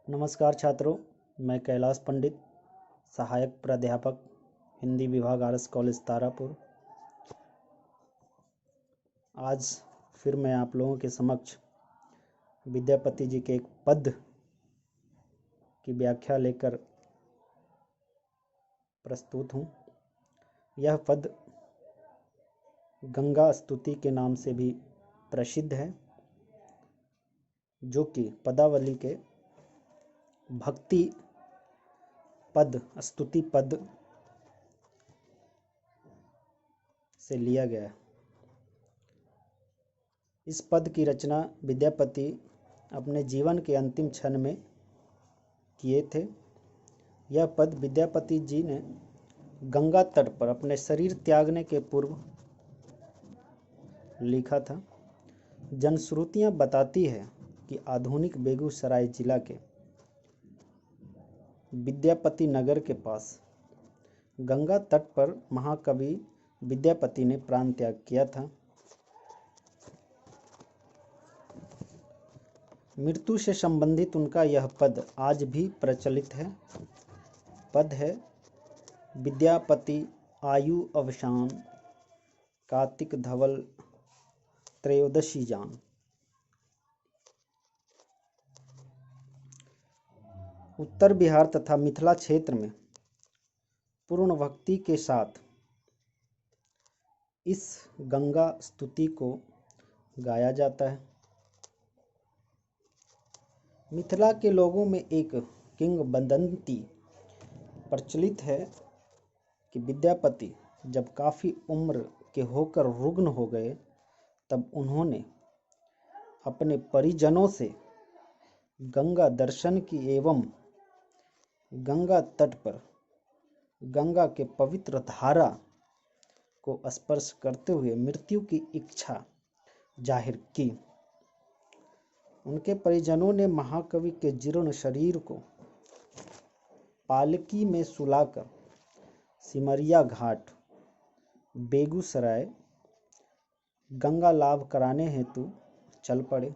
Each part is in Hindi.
नमस्कार छात्रों, मैं कैलाश पंडित, सहायक प्राध्यापक, हिंदी विभाग आर एस कॉलेज तारापुर। आज फिर मैं आप लोगों के समक्ष विद्यापति जी के एक पद की व्याख्या लेकर प्रस्तुत हूँ। यह पद गंगा स्तुति के नाम से भी प्रसिद्ध है, जो कि पदावली के भक्ति पद, स्तुति पद से लिया गया है। इस पद की रचना विद्यापति अपने जीवन के अंतिम क्षण में किए थे। यह पद विद्यापति जी ने गंगा तट पर अपने शरीर त्यागने के पूर्व लिखा था। जनश्रुतियाँ बताती है कि आधुनिक बेगूसराय जिला के विद्यापति नगर के पास गंगा तट पर महाकवि विद्यापति ने प्राण त्याग किया था। मृत्यु से संबंधित उनका यह पद आज भी प्रचलित है। पद है: विद्यापति आयु अवसान, कार्तिक धवल त्रयोदशी जान। उत्तर बिहार तथा मिथिला क्षेत्र में पूर्ण भक्ति के साथ इस गंगा स्तुति को गाया जाता है। मिथिला के लोगों में एक किंवदंती प्रचलित है कि विद्यापति जब काफ़ी उम्र के होकर रुग्ण हो गए, तब उन्होंने अपने परिजनों से गंगा दर्शन की एवं गंगा तट पर गंगा के पवित्र धारा को स्पर्श करते हुए मृत्यु की इच्छा जाहिर की। उनके परिजनों ने महाकवि के जीर्ण शरीर को पालकी में सुलाकर सिमरिया घाट, बेगूसराय गंगा लाभ कराने हेतु चल पड़े।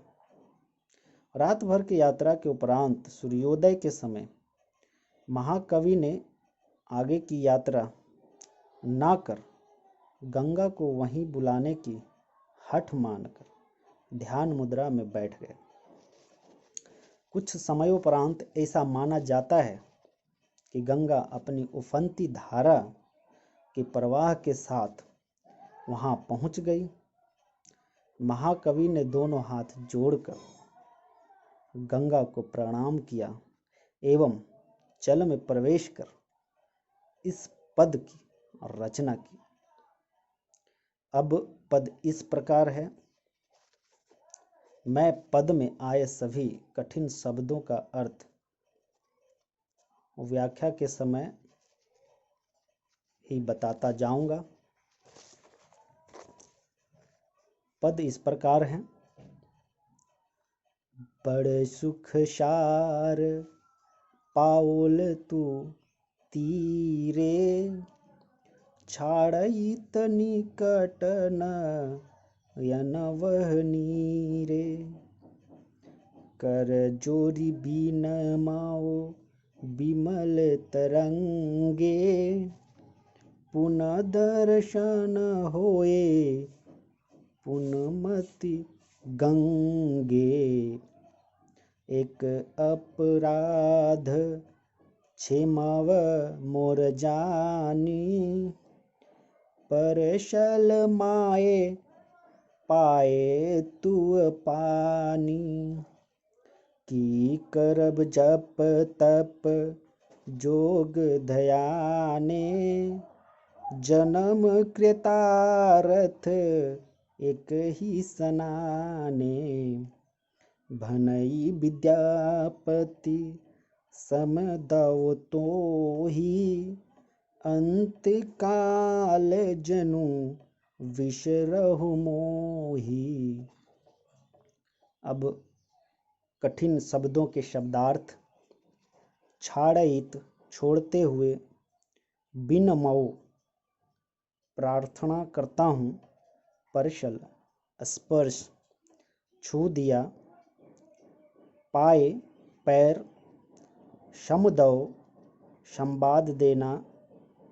रात भर की यात्रा के उपरांत सूर्योदय के समय महाकवि ने आगे की यात्रा ना कर गंगा को वहीं बुलाने की हठ मानकर ध्यान मुद्रा में बैठ गए। कुछ समयोपरांत ऐसा माना जाता है कि गंगा अपनी उफनती धारा के प्रवाह के साथ वहां पहुंच गई। महाकवि ने दोनों हाथ जोड़कर गंगा को प्रणाम किया एवं जल में प्रवेश कर इस पद की रचना की। अब पद इस प्रकार है: मैं पद में आए सभी कठिन शब्दों का अर्थ व्याख्या के समय ही बताता जाऊंगा। पद इस प्रकार है: बड़ सुख सार पाओल तू तीरे, छाड़इत निकट नयनवह नीरे। कर जोरी बीन माओ विमल तरंगे, पुनः दर्शन होए पुनमति गंगे। एक अपराध क्षमाव मोर जानी, परशल माए पाए तू पानी। की करब जप तप जोग ध्याने, जन्म कृतारथ एक ही सनाने। भनई विद्यापति समदव तो ही, अंत काल जनु विसरहु मोही। अब कठिन शब्दों के शब्दार्थ: छाड़ित छोड़ते हुए, बिन मऊ प्रार्थना करता हूँ, परशल स्पर्श छू दिया, पाए पैर समुदो संवाद देना,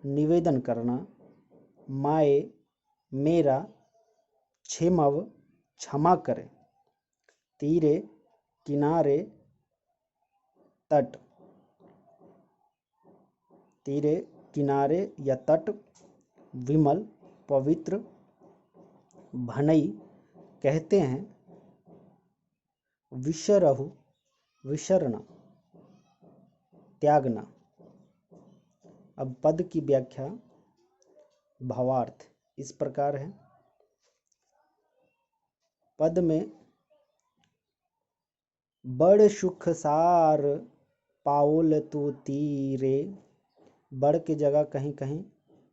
निवेदन करना। माए मेरा, क्षमव क्षमा करे। तीरे किनारे तट, तीरे किनारे या तट। विमल पवित्र, भनई कहते हैं। विसरहु विसरना, त्यागना। अब पद की व्याख्या, भावार्थ इस प्रकार है। पद में बड़ सुख सार पाओल तू तीरे, बड़ की जगह कहीं कहीं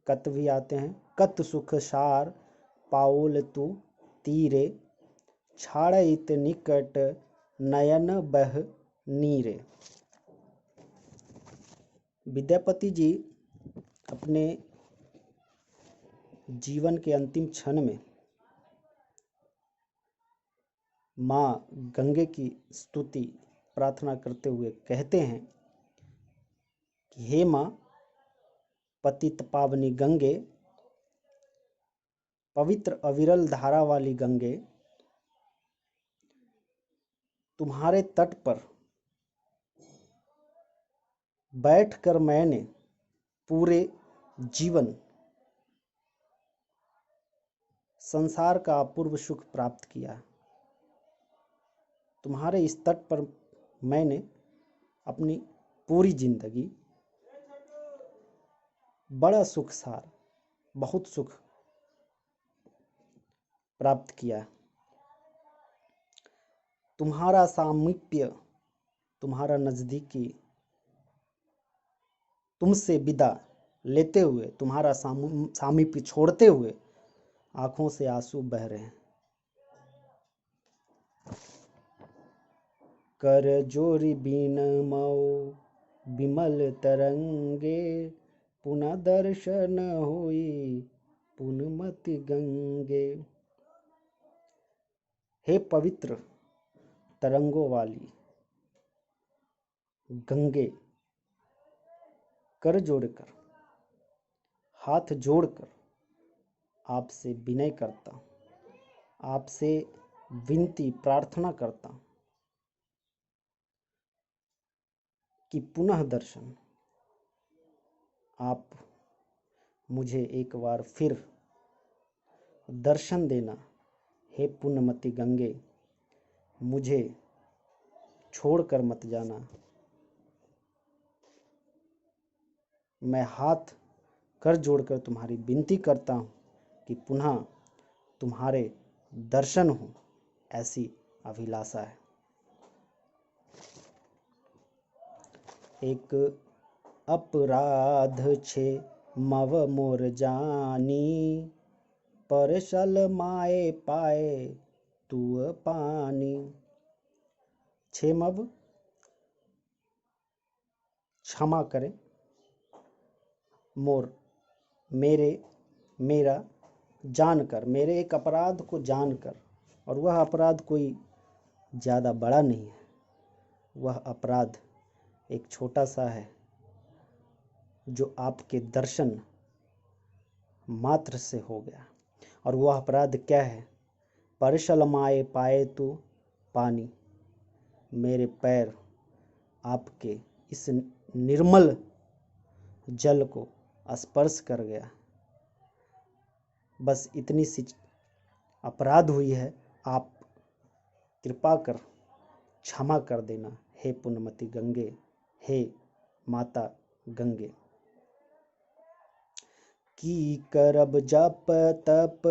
कत भी आते हैं। कत सुख सार पाओल तू तीरे, छाड़ित निकट नयन बह नीरे। विद्यापति जी अपने जीवन के अंतिम क्षण में माँ गंगे की स्तुति प्रार्थना करते हुए कहते हैं कि हे माँ पतित पावनी गंगे, पवित्र अविरल धारा वाली गंगे, तुम्हारे तट पर बैठकर मैंने पूरे जीवन संसार का अपूर्व सुख प्राप्त किया। तुम्हारे इस तट पर मैंने अपनी पूरी जिंदगी बड़ा सुख सार, बहुत सुख प्राप्त किया। तुम्हारा सामीप्य, तुम्हारा नजदीकी, तुमसे विदा लेते हुए, तुम्हारा सामीप्य छोड़ते हुए आंखों से आंसू बह रहे हैं। कर जोरी बीन मऊ विमल तरंगे, पुनः दर्शन होई पुनमति गंगे। हे पवित्र तरंगों वाली गंगे, कर जोड़कर, हाथ जोड़कर आपसे विनय करता, आपसे विनती प्रार्थना करता कि पुनः दर्शन, आप मुझे एक बार फिर दर्शन देना। हे पुण्यमती गंगे, मुझे छोड़कर मत जाना। मैं हाथ कर जोड़कर तुम्हारी विनती करता हूँ कि पुनः तुम्हारे दर्शन हो, ऐसी अभिलाषा है। एक अपराध छे मव मोर जानी, परसल माए पाए तू पानी। छे मव क्षमा करे, मोर मेरे, मेरा जानकर, मेरे एक अपराध को जानकर, और वह अपराध कोई ज़्यादा बड़ा नहीं है, वह अपराध एक छोटा सा है जो आपके दर्शन मात्र से हो गया। और वह अपराध क्या है? परशल माए पाए तू पानी, मेरे पैर आपके इस निर्मल जल को स्पर्श कर गया। बस इतनी सी अपराध हुई है, आप कृपा कर क्षमा कर देना। हे पुण्यमती गंगे, हे माता गंगे। की करब जप तप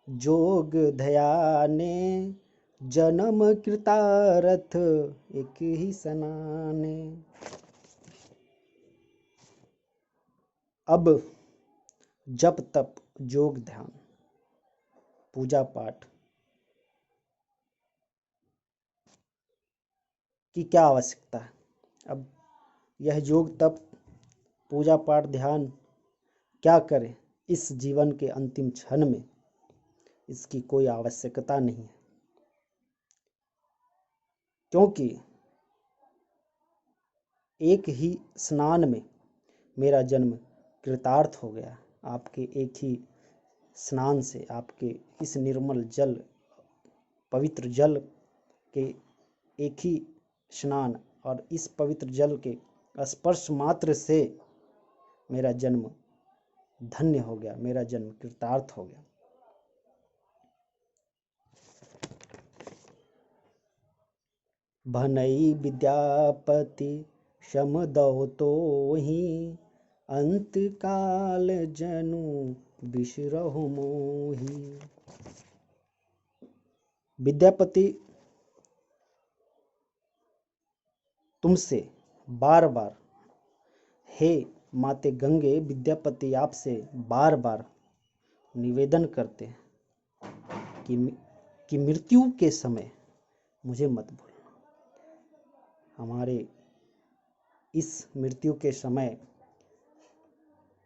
जोग ध्याने, जन्म कृतारथ एक ही सनाने। अब जप तप जोग ध्यान, पूजा पाठ की क्या आवश्यकता है? अब यह योग तप पूजा पाठ ध्यान क्या करें इस जीवन के अंतिम क्षण में? इसकी कोई आवश्यकता नहीं है, क्योंकि एक ही स्नान में मेरा जन्म कृतार्थ हो गया। आपके एक ही स्नान से, आपके इस निर्मल जल, पवित्र जल के एक ही स्नान और इस पवित्र जल के स्पर्श मात्र से मेरा जन्म धन्य हो गया, मेरा जन्म कृतार्थ हो गया। भनई विद्यापति शम दौ तोहि, अंत काल जनु बिसरहु मोहि। विद्यापति तुमसे बार बार, हे माते गंगे, विद्यापति आपसे बार बार निवेदन करते हैं कि मृत्यु के समय मुझे मत भूलना। हमारे इस मृत्यु के समय,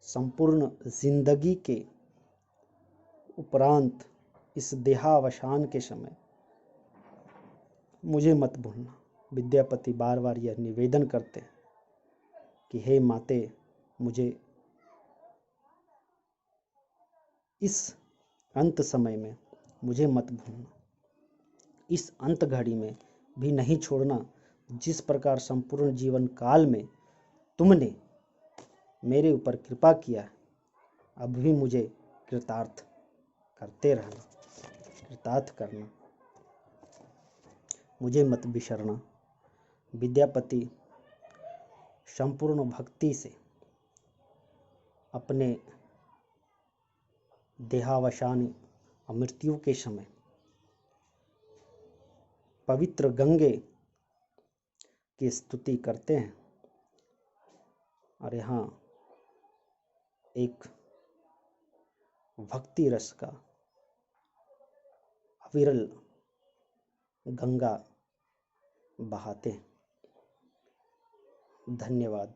संपूर्ण जिंदगी के उपरांत, इस देहावसान के समय मुझे मत भूलना। विद्यापति बार बार यह निवेदन करते हैं कि हे माते, मुझे इस अंत समय में मुझे मत भूलना। इस अंत घड़ी में भी नहीं छोड़ना। जिस प्रकार संपूर्ण जीवन काल में तुमने मेरे ऊपर कृपा किया, अब भी मुझे कृतार्थ करते रहना, कृतार्थ करना, मुझे मत बिसरना। विद्यापति संपूर्ण भक्ति से अपने देहावसान और मृत्यु के समय पवित्र गंगे की स्तुति करते हैं। और यहाँ एक भक्ति रस का अविरल गंगा बहाते हैं। धन्यवाद।